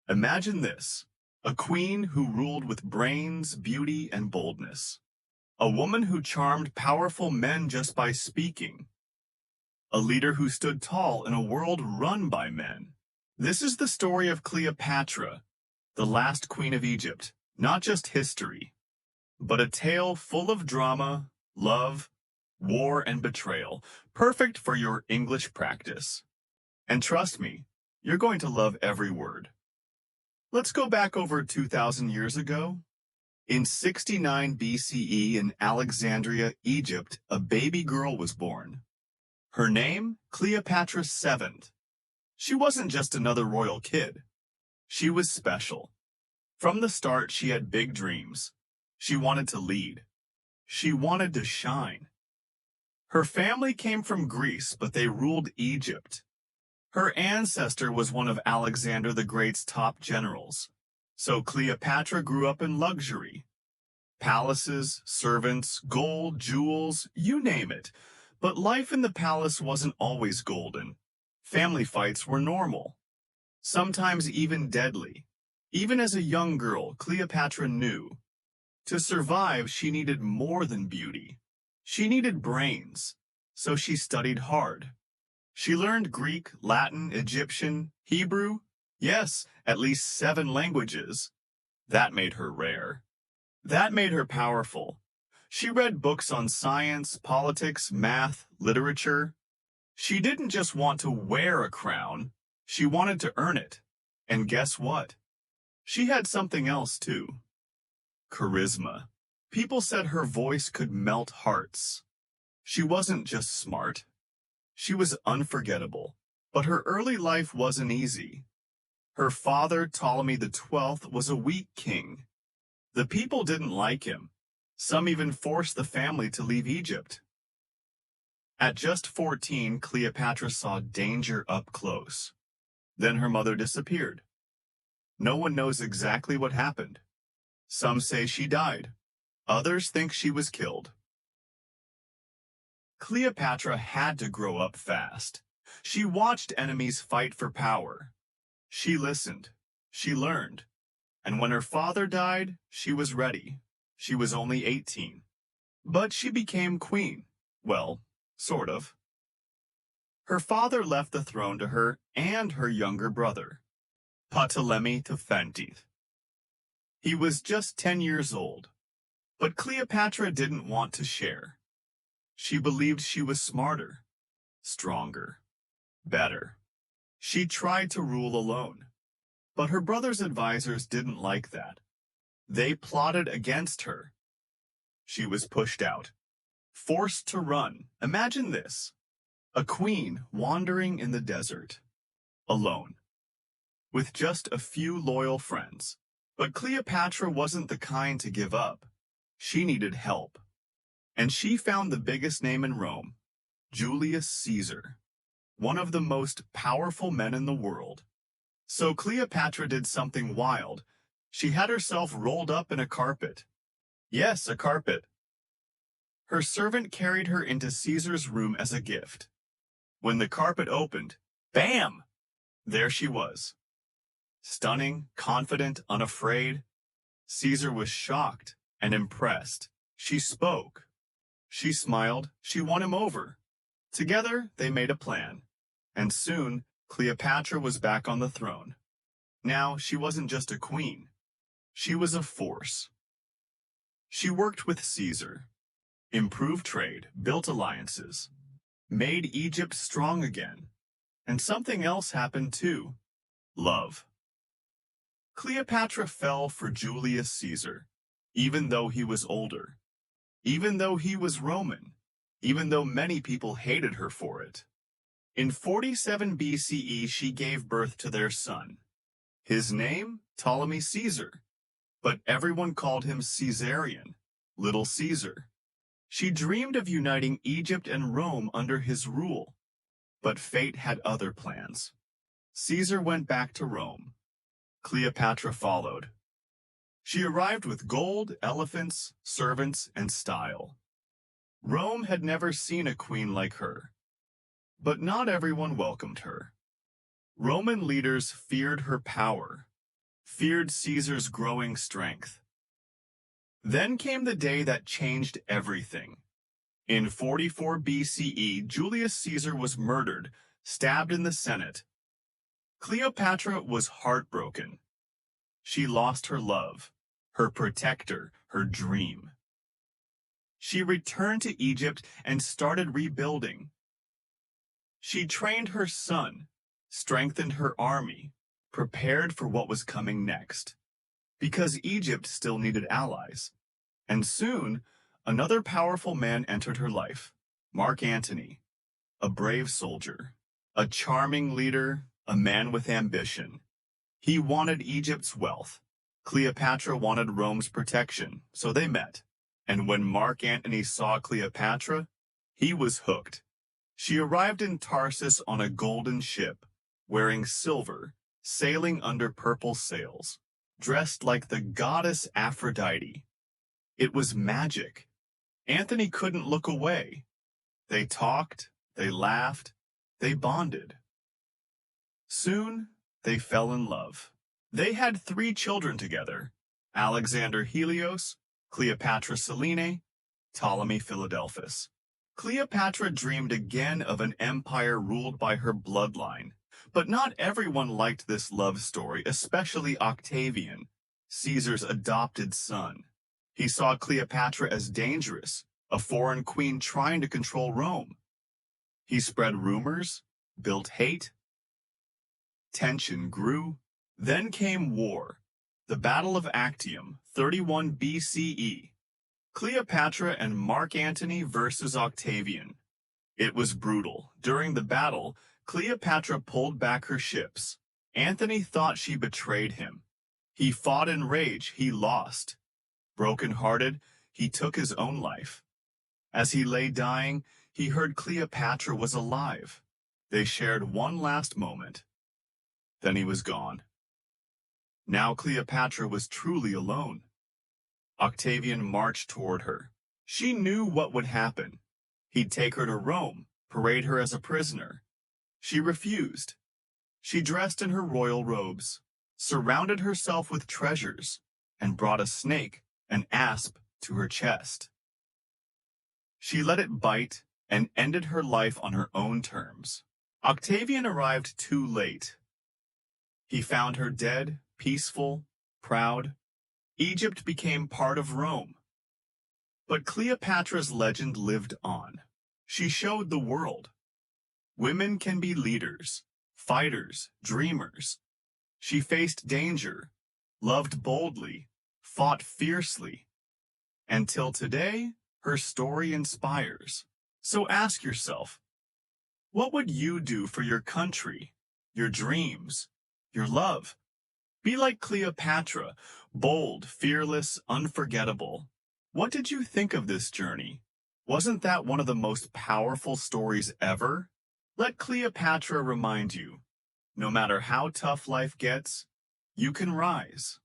Imagine this, a queen who ruled with brains, beauty, and boldness. A woman who charmed powerful men just by speaking. A leader who stood tall in a world run by men. This is the story of Cleopatra, the last queen of Egypt, not just history, but a tale full of drama, love, war, and betrayal, perfect for your English practice. And trust me, you're going to love every word. Let's go back over 2,000 years ago. In 69 BCE in Alexandria, Egypt, a baby girl was born. Her name, Cleopatra VII. She wasn't just another royal kid. She was special. From the start, she had big dreams. She wanted to lead. She wanted to shine. Her family came from Greece, but they ruled Egypt. Her ancestor was one of Alexander the Great's top generals. So Cleopatra grew up in luxury. Palaces, servants, gold, jewels, you name it. But life in the palace wasn't always golden. Family fights were normal, sometimes even deadly. Even as a young girl, Cleopatra knew. To survive, she needed more than beauty. She needed brains, so she studied hard. She learned Greek, Latin, Egyptian, Hebrew, yes, at least 7 languages. That made her rare. That made her powerful. She read books on science, politics, math, literature. She didn't just want to wear a crown, she wanted to earn it. And guess what? She had something else too. Charisma. People said her voice could melt hearts. She wasn't just smart. She was unforgettable. But her early life wasn't easy. Her father, Ptolemy XII, was a weak king. The people didn't like him. Some even forced the family to leave Egypt. At just 14, Cleopatra saw danger up close. Then her mother disappeared. No one knows exactly what happened. Some say she died. Others think she was killed. Cleopatra had to grow up fast. She watched enemies fight for power. She listened. She learned. And when her father died, she was ready. She was only 18. But she became queen. Well, sort of. Her father left the throne to her and her younger brother, Ptolemy XII. He was just 10 years old. But Cleopatra didn't want to share. She believed she was smarter, stronger, better. She tried to rule alone. But her brother's advisors didn't like that. They plotted against her. She was pushed out, forced to run. Imagine this, a queen wandering in the desert, alone, with just a few loyal friends. But Cleopatra wasn't the kind to give up. She needed help. And she found the biggest name in Rome, Julius Caesar, one of the most powerful men in the world. So Cleopatra did something wild. She had herself rolled up in a carpet. Yes, a carpet. Her servant carried her into Caesar's room as a gift. When the carpet opened, bam! There she was. Stunning, confident, unafraid. Caesar was shocked and impressed. She spoke. She smiled. She won him over. Together, they made a plan. And soon, Cleopatra was back on the throne. Now, she wasn't just a queen. She was a force. She worked with Caesar, improved trade, built alliances, made Egypt strong again. And something else happened too. Love. Cleopatra fell for Julius Caesar, even though he was older, even though he was Roman, even though many people hated her for it. In 47 BCE, she gave birth to their son. His name, Ptolemy Caesar, but everyone called him Caesarion, Little Caesar. She dreamed of uniting Egypt and Rome under his rule, but fate had other plans. Caesar went back to Rome. Cleopatra followed. She arrived with gold, elephants, servants, and style. Rome had never seen a queen like her. But not everyone welcomed her. Roman leaders feared her power. feared Caesar's growing strength. Then came the day that changed everything. In 44 BCE, Julius Caesar was murdered, stabbed in the Senate. Cleopatra was heartbroken. She lost her love, her protector, her dream. She returned to Egypt and started rebuilding. She trained her son, strengthened her army, prepared for what was coming next. Because Egypt still needed allies. And soon, another powerful man entered her life, Mark Antony, a brave soldier, a charming leader, a man with ambition. He wanted Egypt's wealth. Cleopatra wanted Rome's protection, so they met. And when Mark Antony saw Cleopatra, he was hooked. She arrived in Tarsus on a golden ship, wearing silver, sailing under purple sails, dressed like the goddess Aphrodite. It was magic. Antony couldn't look away. They talked, they laughed, they bonded. Soon, they fell in love. They had 3 children together: Alexander Helios, Cleopatra Selene, Ptolemy Philadelphus. Cleopatra dreamed again of an empire ruled by her bloodline. But not everyone liked this love story, especially Octavian, Caesar's adopted son. He saw Cleopatra as dangerous, a foreign queen trying to control Rome. He spread rumors, built hate. Tension grew. Then came war, the Battle of Actium, 31 BCE. Cleopatra and Mark Antony versus Octavian. It was brutal. During the battle, Cleopatra pulled back her ships. Antony thought she betrayed him. He fought in rage. He lost. Broken-hearted, he took his own life. As he lay dying, he heard Cleopatra was alive. They shared one last moment. Then he was gone. Now Cleopatra was truly alone. Octavian marched toward her. She knew what would happen. He'd take her to Rome, parade her as a prisoner. She refused. She dressed in her royal robes, surrounded herself with treasures, and brought a snake, an asp, to her chest. She let it bite and ended her life on her own terms. Octavian arrived too late. He found her dead, peaceful, proud. Egypt became part of Rome. But Cleopatra's legend lived on. She showed the world. Women can be leaders, fighters, dreamers. She faced danger, loved boldly, fought fiercely. Until today, her story inspires. So ask yourself, what would you do for your country, your dreams, your love? Be like Cleopatra, bold, fearless, unforgettable. What did you think of this journey? Wasn't that one of the most powerful stories ever? Let Cleopatra remind you, no matter how tough life gets, you can rise.